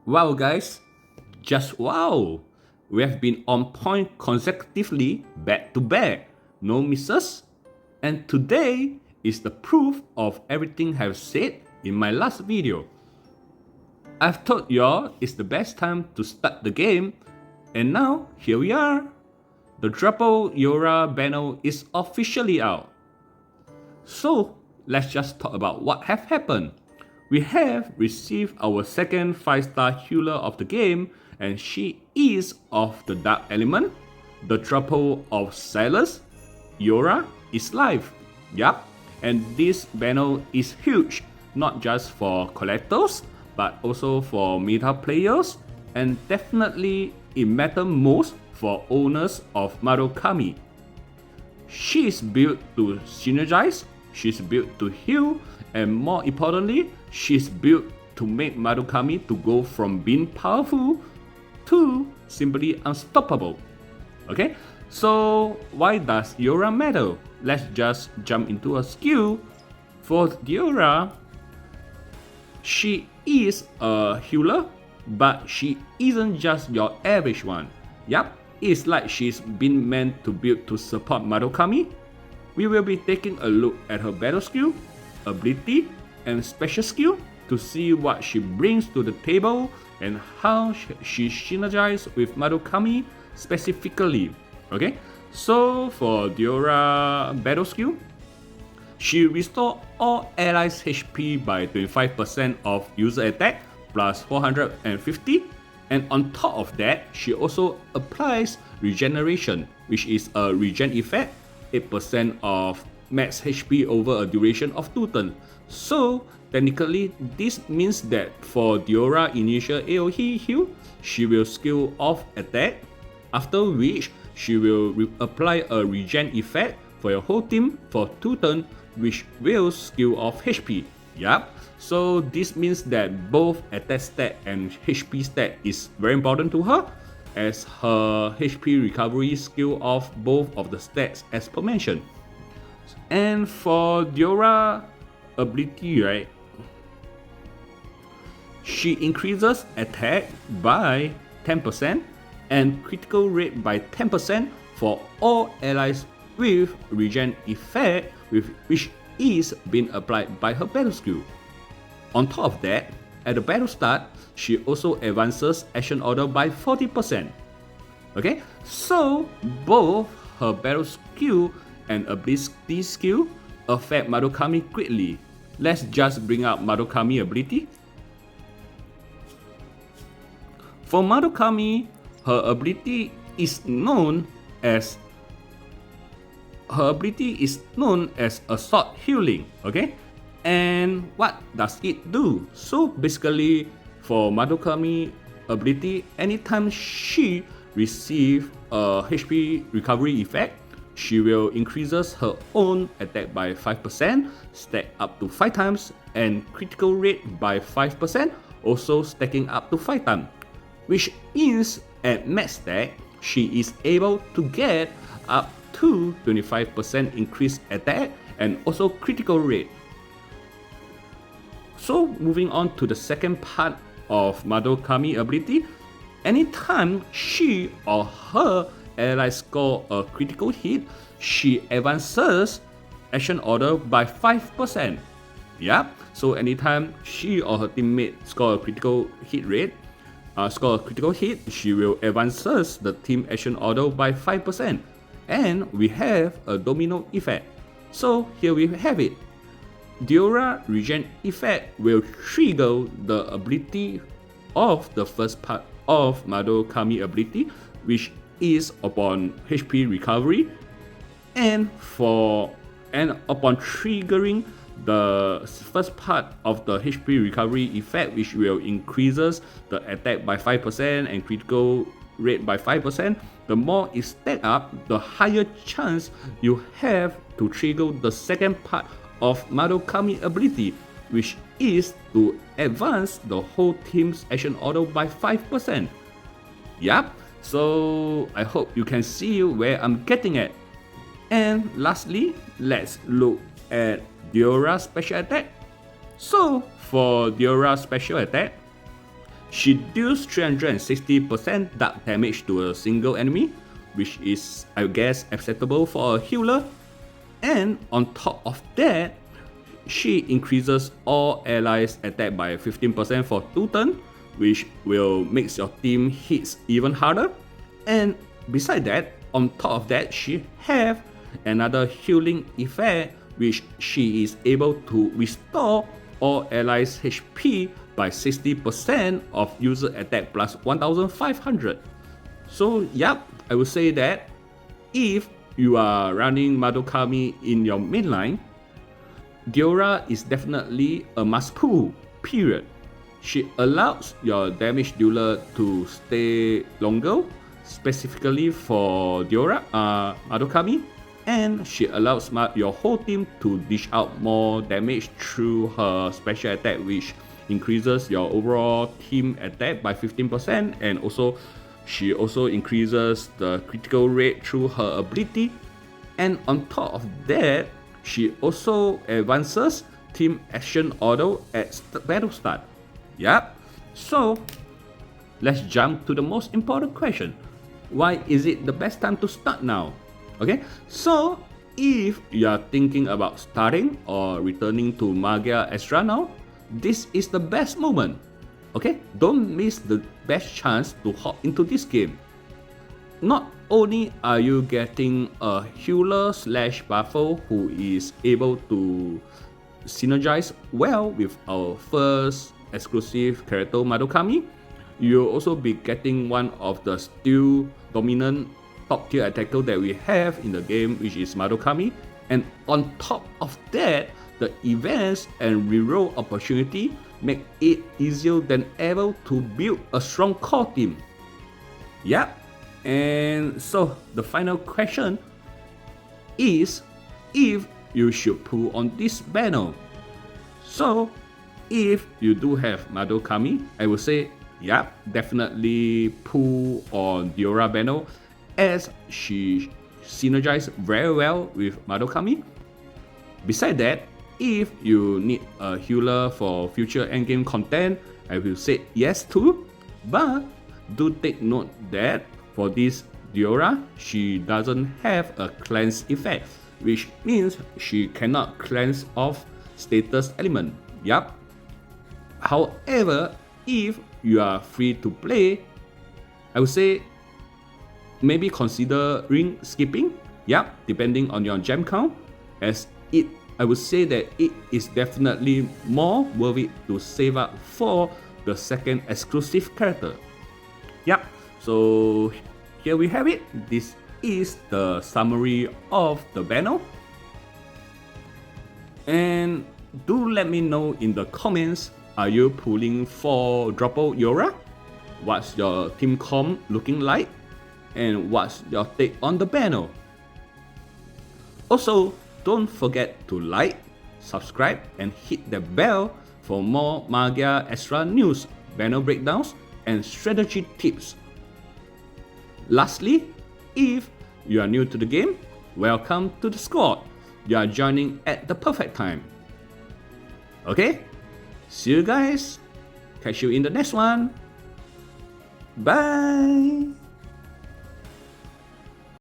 Wow guys, just wow! We have been on point consecutively back to back, no misses. And today is the proof of everything I've said in my last video. I've told y'all it's the best time to start the game, and now here we are. The Doppel Iroha banner is officially out. So let's just talk about what have happened. We have received our second 5-star healer of the game, and she is of the dark element. The Doppel of Silence, Iroha, is live. Yup, and this banner is huge, not just for collectors, but also for meta players, and definitely it matters most for owners of Madoka. She is built to synergize, she's built to heal, and more importantly, she's built to make Madoka to go from being powerful to simply unstoppable. Okay, so why does Iroha matter? Let's just jump into a skill. For Iroha, she is a healer, but she isn't just your average one. Yup, it's like she's been meant to build to support Madoka. We will be taking a look at her battle skill, ability, and special skill to see what she brings to the table and how she synergizes with Madoka specifically. Okay, so for Iroha battle skill, she restores all allies' HP by 25% of user attack plus 450, and on top of that, she also applies regeneration, which is a regen effect, 8% of max HP over a duration of 2 turns. So technically, this means that for Iroha initial AoE heal, she will skill off attack, after which she will apply a regen effect for your whole team for 2 turns, which will skill off HP. Yup, so this means that both attack stat and HP stat is very important to her, as her HP recovery skill off both of the stats as per mentioned. And for Iroha ability, right, she increases attack by 10% and critical rate by 10% for all allies with regen effect, which is being applied by her battle skill. On top of that, at the battle start, she also advances action order by 40%. Okay, so both her battle skill and ability skill affect Madoka greatly. Let's just bring up Madoka ability. For Madoka, her ability is known as assault healing. Okay, and what does it do? So basically, for Madoka ability, anytime she receives a HP recovery effect, she will increases her own attack by 5%, stack up to 5 times, and critical rate by 5%, also stacking up to 5 times. Which means at max stack, she is able to get up to 25% increased attack and also critical rate. So moving on to the second part of Madoka ability, anytime she or her ally score a critical hit, she advances action order by 5%. Yep, so anytime she or her teammate score a critical hit, she will advances the team action order by 5%. And we have a domino effect. So here we have it. Iroha regen effect will trigger the ability of the first part of Madoka ability, which is upon HP recovery, and upon triggering the first part of the HP recovery effect, which will increases the attack by 5% and critical rate by 5%, the more it stack up, the higher chance you have to trigger the second part of Madoka ability, which is to advance the whole team's action order by 5%. Yup, so I hope you can see where I'm getting at. And lastly, let's look at Iroha special attack. So for Iroha special attack, She deals 360% dark damage to a single enemy, which is, I guess, acceptable for a healer. And on top of that, she increases all allies attack by 15% for 2 turns, which will make your team hits even harder. And beside that, on top of that, she have another healing effect, which she is able to restore all allies HP by 60% of user attack plus 1500. So yep, I would say that if you are running Madoka in your mainline, D.IROHA is definitely a must pull, period. She allows your damage dealer to stay longer, specifically for D.IROHA, Madoka, and she allows your whole team to dish out more damage through her special attack, which increases your overall team attack by 15%, and she also increases the critical rate through her ability. And on top of that, she also advances team action auto at battle start. Yep. So let's jump to the most important question. Why is it the best time to start now? Okay, so if you are thinking about starting or returning to Magia Exedra now, this is the best moment. Okay, don't miss the best chance to hop into this game. Not only are you getting a healer / buffer who is able to synergize well with our first exclusive character Madoka, you'll also be getting one of the still dominant top tier attacker that we have in the game, which is Madoka. And on top of that, the events and reroll opportunity make it easier than ever to build a strong core team. Yep. And so the final question is if you should pull on this banner. So if you do have Madoka, I would say yep, definitely pull on D.IROHA banner, as she synergizes very well with Madoka. Besides that, if you need a healer for future endgame content, I will say yes too. But do take note that for this D.IROHA, she doesn't have a cleanse effect, which means she cannot cleanse off status element. Yup. However, if you are free to play, I would say maybe consider ring skipping. Yup, depending on your gem count, as I would say that it is definitely more worth it to save up for the second exclusive character. Yep, so here we have it. This is the summary of the banner. And do let me know in the comments, are you pulling for Doppel Iroha? What's your team comp looking like? And what's your take on the banner? Also, don't forget to like, subscribe, and hit the bell for more Magia Exedra news, banner breakdowns, and strategy tips. Lastly, if you are new to the game, welcome to the squad. You are joining at the perfect time. Okay, see you guys. Catch you in the next one. Bye.